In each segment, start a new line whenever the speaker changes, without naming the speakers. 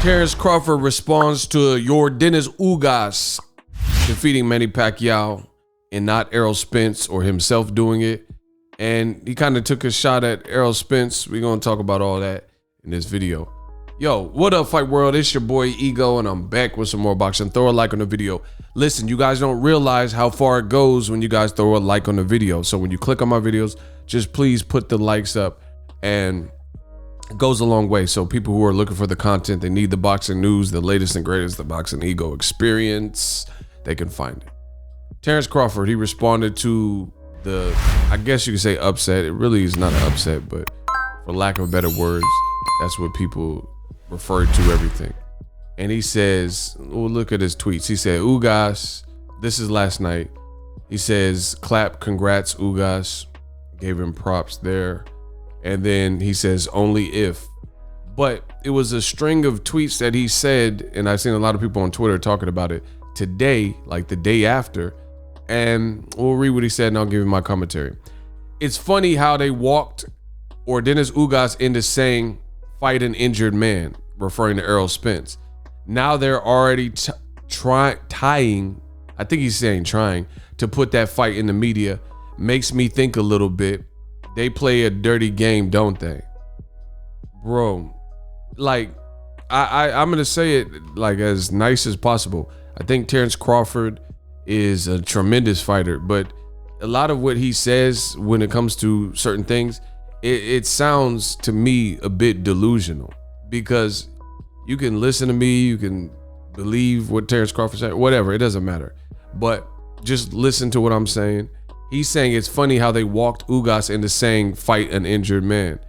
Terence Crawford responds to YORDENIS Ugas defeating Manny Pacquiao and not Errol Spence or himself doing it. And he kind of took a shot at Errol Spence. We're going to talk about all that in this video. Yo, what up, Fight World? It's your boy Ego, and I'm back with some more boxing. Throw a like on the video. Listen, you guys don't realize how far it goes when you guys throw a like on the video. So when you click on my videos, just please put the likes up, and it goes a long way. So people who are looking for the content, they need the boxing news, the latest and greatest, the Boxing Ego experience, they can find it. Terence Crawford, he responded to the, I guess you could say upset. It really is not an upset, but for lack of better words, that's what people refer to everything. And he says, well, look at his tweets. He said, Ugas, this is last night. He says, clap, congrats, Ugas. Gave him props there. And then he says, only if. But it was a string of tweets that he said, and I've seen a lot of people on Twitter talking about it today, like the day after. And we'll read what he said and I'll give you my commentary. It's funny how they walked YORDENIS Ugas into saying, fight an injured man, referring to Errol Spence. Now they're already trying, I think he's saying trying, to put that fight in the media. Makes me think a little bit. They play a dirty game, don't they? Bro, like, I'm going to say it like as nice as possible. I think Terence Crawford is a tremendous fighter, but a lot of what he says when it comes to certain things, it sounds to me a bit delusional, because you can listen to me, you can believe what Terence Crawford said, whatever, it doesn't matter. But just listen to what I'm saying. He's saying it's funny how they walked Ugas into saying fight an injured man.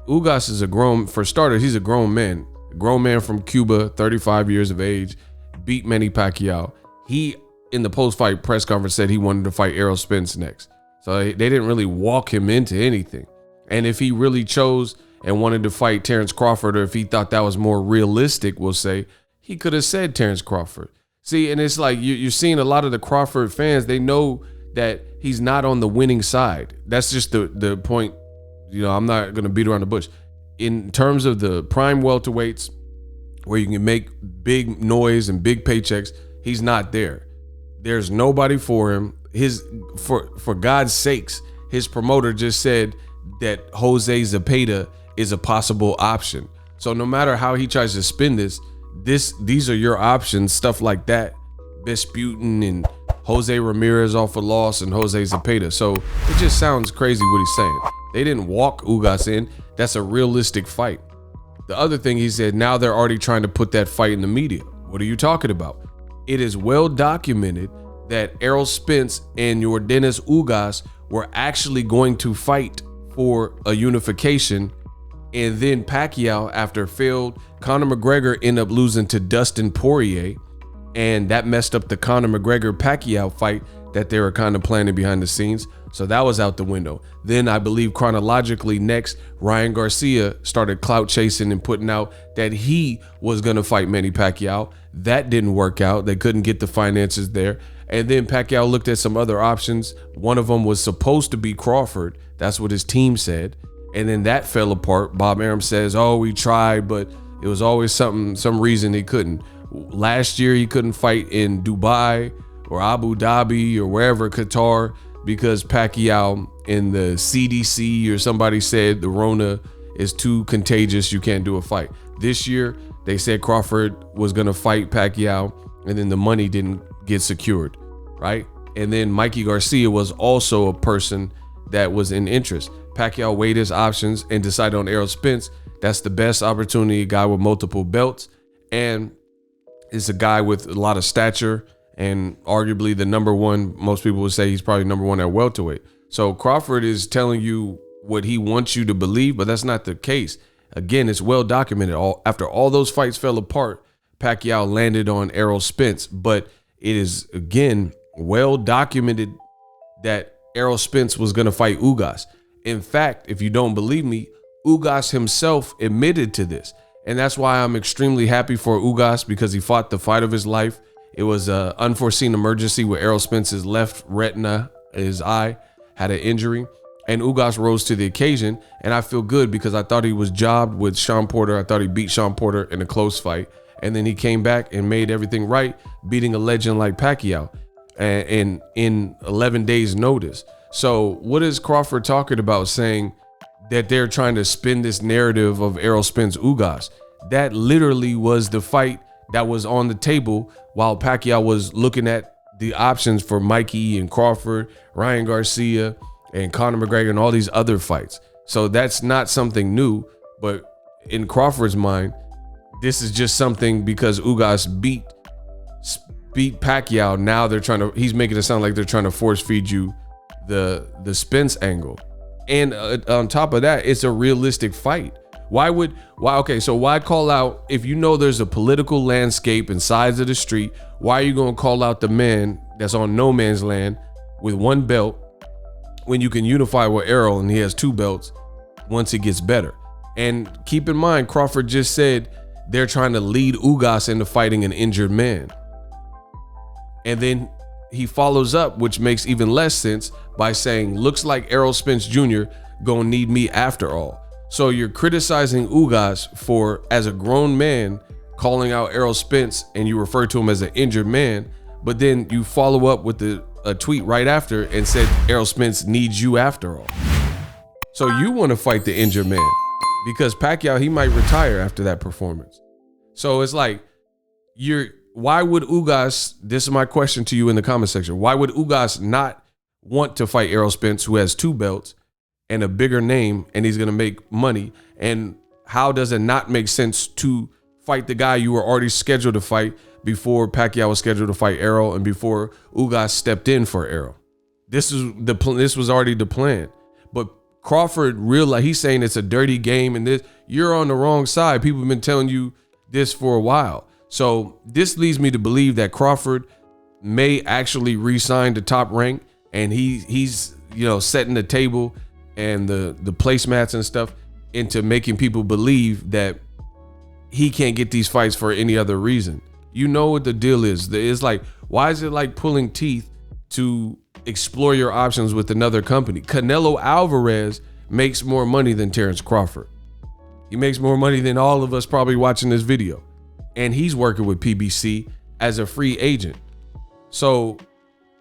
Ugas is for starters, he's a grown man from Cuba, 35 years of age, beat Manny Pacquiao. He, in the post-fight press conference, said he wanted to fight Errol Spence next. So they didn't really walk him into anything. And if he really chose and wanted to fight Terence Crawford, or if he thought that was more realistic, we'll say, he could have said Terence Crawford. See, and it's like you're seeing a lot of the Crawford fans, they know that he's not on the winning side. That's just the point. You know, I'm not going to beat around the bush. In terms of the prime welterweights, where you can make big noise and big paychecks, he's not there. There's nobody for him. For God's sakes, his promoter just said that Jose Zepeda is a possible option. So no matter how he tries to spin these are your options, stuff like that. Vesputin and Jose Ramirez off a loss and Jose Zepeda. So it just sounds crazy what he's saying. They didn't walk Ugas in. That's a realistic fight. The other thing he said, now they're already trying to put that fight in the media. What are you talking about? It is well documented that Errol Spence and YORDENIS Ugas were actually going to fight for a unification. And then Pacquiao, after failed, Conor McGregor ended up losing to Dustin Poirier. And that messed up the Conor McGregor-Pacquiao fight that they were kind of planning behind the scenes. So that was out the window. Then I believe chronologically next, Ryan Garcia started clout chasing and putting out that he was going to fight Manny Pacquiao. That didn't work out. They couldn't get the finances there. And then Pacquiao looked at some other options. One of them was supposed to be Crawford. That's what his team said. And then that fell apart. Bob Arum says, oh, we tried, but it was always some reason he couldn't. Last year, he couldn't fight in Dubai or Abu Dhabi or wherever, Qatar, because Pacquiao in the CDC or somebody said the Rona is too contagious, you can't do a fight. This year, they said Crawford was going to fight Pacquiao, and then the money didn't get secured, right? And then Mikey Garcia was also a person that was in interest. Pacquiao weighed his options and decided on Errol Spence. That's the best opportunity, a guy with multiple belts, and is a guy with a lot of stature, and arguably the number one, most people would say he's probably number one at welterweight. So Crawford is telling you what he wants you to believe, but that's not the case. Again, it's well documented. After all those fights fell apart, Pacquiao landed on Errol Spence, but it is, again, well documented that Errol Spence was going to fight Ugas. In fact, if you don't believe me, Ugas himself admitted to this. And that's why I'm extremely happy for Ugas, because he fought the fight of his life. It was an unforeseen emergency where Errol Spence's left retina, his eye, had an injury. And Ugas rose to the occasion, and I feel good because I thought he was jobbed with Sean Porter. I thought he beat Sean Porter in a close fight, and then he came back and made everything right, beating a legend like Pacquiao, and in 11 days' notice. So what is Crawford talking about, saying that they're trying to spin this narrative of Errol Spence Ugas? That literally was the fight that was on the table while Pacquiao was looking at the options for Mikey and Crawford, Ryan Garcia, and Conor McGregor, and all these other fights. So that's not something new, but in Crawford's mind, this is just something because Ugas beat Pacquiao. Now he's making it sound like they're trying to force feed you the Spence angle. And on top of that, it's a realistic fight. Why call out, if you know there's a political landscape and sides of the street, why are you going to call out the man that's on no man's land with one belt when you can unify with Errol and he has 2 belts once he gets better? And keep in mind, Crawford just said they're trying to lead Ugas into fighting an injured man. And then he follows up, which makes even less sense, by saying, looks like Errol Spence Jr. gonna need me after all. So you're criticizing Ugas for, as a grown man, calling out Errol Spence, and you refer to him as an injured man, but then you follow up with a tweet right after and said Errol Spence needs you after all. So you want to fight the injured man because Pacquiao, he might retire after that performance. So it's like, why would Ugas, this is my question to you in the comment section, why would Ugas not want to fight Errol Spence, who has 2 belts and a bigger name, and he's going to make money? And how does it not make sense to fight the guy you were already scheduled to fight before Pacquiao was scheduled to fight Errol and before Ugas stepped in for Errol? This was already the plan. But Crawford realized, he's saying it's a dirty game, and you're on the wrong side. People have been telling you this for a while. So this leads me to believe that Crawford may actually re-sign to Top Rank, and he's setting the table and the placemats and stuff into making people believe that he can't get these fights for any other reason. You know what the deal is. It's like, why is it like pulling teeth to explore your options with another company? Canelo Alvarez makes more money than Terence Crawford. He makes more money than all of us probably watching this video. And he's working with PBC as a free agent. So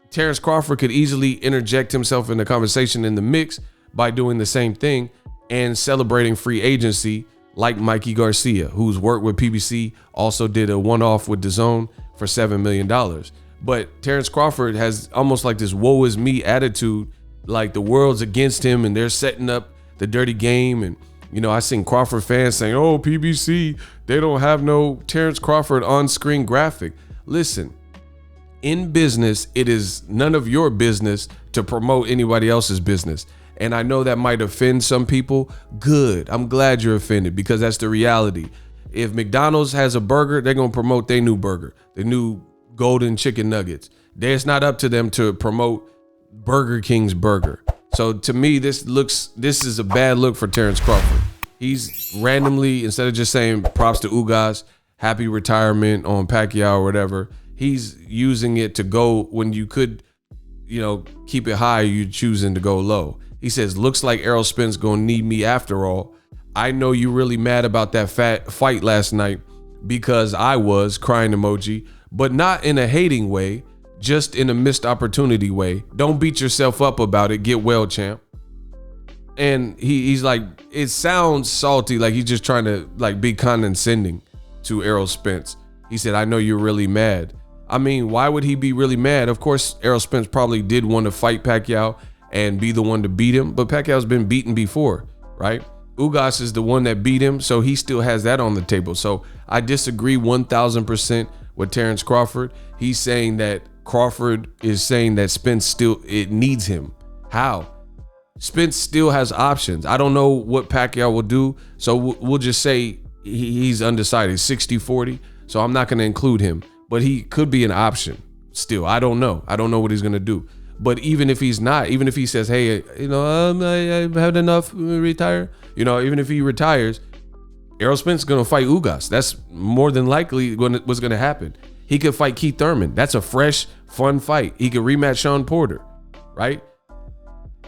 Terence Crawford could easily interject himself in the conversation in the mix by doing the same thing and celebrating free agency like Mikey Garcia, who's worked with PBC, also did a one-off with DAZN for $7 million. But Terence Crawford has almost like this woe is me attitude, like the world's against him and they're setting up the dirty game. And I seen Crawford fans saying, oh, PBC, they don't have no Terence Crawford on-screen graphic. Listen, in business, it is none of your business to promote anybody else's business. And I know that might offend some people. Good. I'm glad you're offended because that's the reality. If McDonald's has a burger, they're going to promote their new burger, the new golden chicken nuggets. It's not up to them to promote Burger King's burger. So to me, this is a bad look for Terence Crawford. He's randomly, instead of just saying props to Ugas, happy retirement on Pacquiao or whatever, he's using it to go when you could, keep it high, you're choosing to go low. He says, looks like Errol Spence gonna need me after all. I know you really mad about that fight last night because I was crying emoji, but not in a hating way, just in a missed opportunity way. Don't beat yourself up about it. Get well, champ. And he's like, it sounds salty, like he's just trying to be condescending to Errol Spence. He said, I know you're really mad. I mean, why would he be really mad? Of course, Errol Spence probably did want to fight Pacquiao and be the one to beat him, but Pacquiao's been beaten before, right? Ugas is the one that beat him, so he still has that on the table. So I disagree 1000% with Terence Crawford. He's saying that Crawford is saying that Spence it needs him. How? Spence still has options. I don't know what Pacquiao will do, so we'll just say he's undecided, 60-40, so I'm not going to include him, but he could be an option still. I don't know what he's going to do. But even if he's not, even if he says, hey, I've had enough, retire, even if he retires, Errol Spence is going to fight Ugas. That's more than likely what's going to happen. He could fight Keith Thurman. That's a fresh, fun fight. He could rematch Sean Porter, right?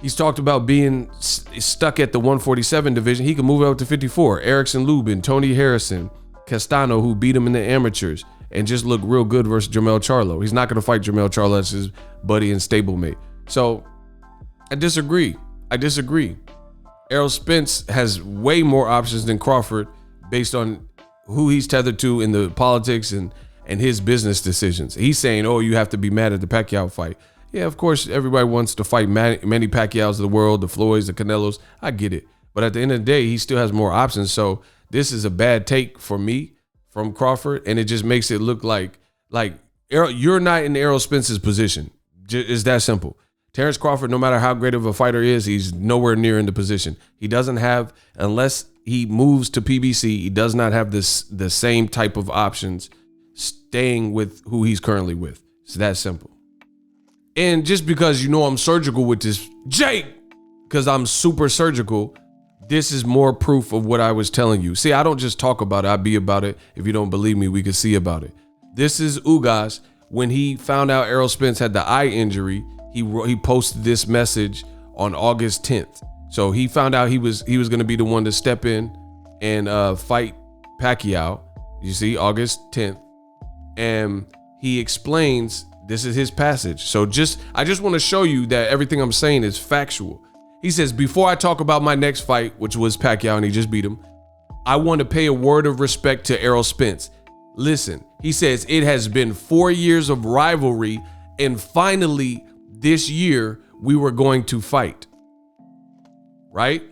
He's talked about being stuck at the 147 division. He can move up to 54. Erickson Lubin, Tony Harrison, Castano, who beat him in the amateurs and just looked real good versus Jermell Charlo. He's not going to fight Jermell Charlo as his buddy and stablemate. So I disagree. Errol Spence has way more options than Crawford based on who he's tethered to in the politics and his business decisions. He's saying, oh, you have to be mad at the Pacquiao fight. Yeah, of course, everybody wants to fight Manny Pacquiaos of the world, the Floyds, the Canelos. I get it. But at the end of the day, he still has more options. So this is a bad take for me from Crawford, and it just makes it look like Errol, you're not in Errol Spence's position. It's that simple. Terence Crawford, no matter how great of a fighter he is, he's nowhere near in the position. He doesn't have, unless he moves to PBC, he does not have the same type of options staying with who he's currently with. It's that simple. And just because you know I'm surgical with this, Jake, because I'm super surgical, this is more proof of what I was telling you. See, I don't just talk about it, I be about it. If you don't believe me, we can see about it. This is Ugas. When he found out Errol Spence had the eye injury, he posted this message on August 10th. So he found out he was going to be the one to step in and fight Pacquiao. You see, August 10th. And he explains, this is his passage. So I just want to show you that everything I'm saying is factual. He says, before I talk about my next fight, which was Pacquiao and he just beat him, I want to pay a word of respect to Errol Spence. Listen, he says, it has been 4 years of rivalry, and finally this year we were going to fight. Right?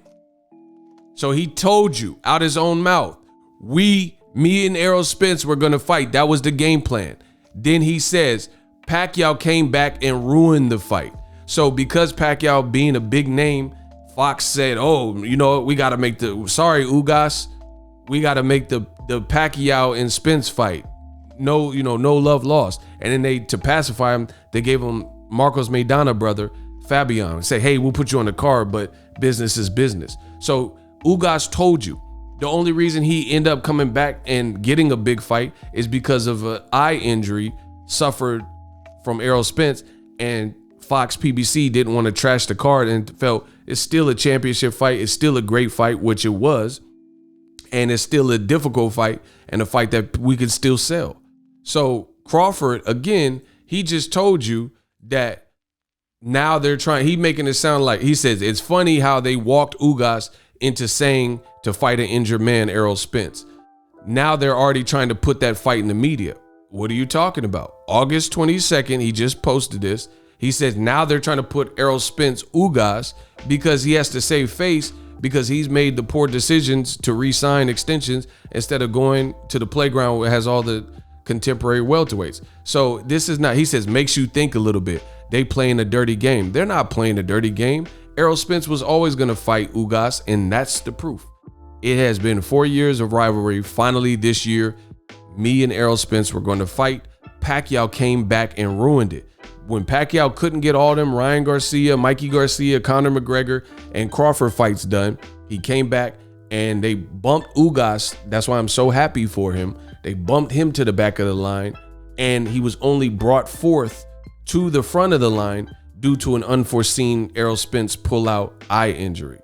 So he told you out his own mouth, me and Errol Spence were going to fight. That was the game plan. Then he says, Pacquiao came back and ruined the fight. So because Pacquiao being a big name, Fox said, oh, you know, we got to make Ugas, we got to make the Pacquiao and Spence fight. No love lost. And then to pacify him, they gave him Marcos Maidana brother, Fabian. Say, hey, we'll put you on the card, but business is business. So Ugas told you the only reason he ended up coming back and getting a big fight is because of an eye injury suffered from Errol Spence, and Fox PBC didn't want to trash the card and felt it's still a championship fight. It's still a great fight, which it was. And it's still a difficult fight and a fight that we could still sell. So Crawford, again, he just told you that now they're trying, he making it sound like, he says, it's funny how they walked Ugas into saying to fight an injured man, Errol Spence. Now they're already trying to put that fight in the media. What are you talking about? August 22nd, he just posted this. He says now they're trying to put Errol Spence Ugas because he has to save face because he's made the poor decisions to re-sign extensions instead of going to the playground where it has all the contemporary welterweights. So this is not, he says, makes you think a little bit. They playing a dirty game. They're not playing a dirty game. Errol Spence was always going to fight Ugas, and that's the proof. It has been 4 years of rivalry. Finally, this year, me and Errol Spence were going to fight. Pacquiao came back and ruined it. When Pacquiao couldn't get all them Ryan Garcia, Mikey Garcia, Conor McGregor, and Crawford fights done, he came back and they bumped Ugas. That's why I'm so happy for him. They bumped him to the back of the line, and he was only brought forth to the front of the line due to an unforeseen Errol Spence pull-out eye injury.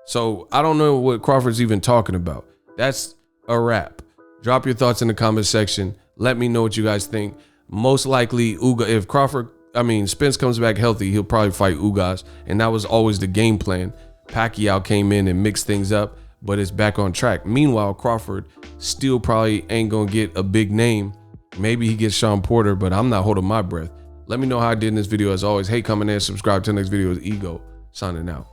So I don't know what Crawford's even talking about. That's a wrap. Drop your thoughts in the comment section. Let me know what you guys think. Most likely, if Spence comes back healthy, he'll probably fight Ugas, and that was always the game plan. Pacquiao came in and mixed things up, but it's back on track. Meanwhile, Crawford still probably ain't gonna get a big name. Maybe he gets Sean Porter, but I'm not holding my breath. Let me know how I did in this video. As always, hey, comment and subscribe to the next video. Is Ego signing out.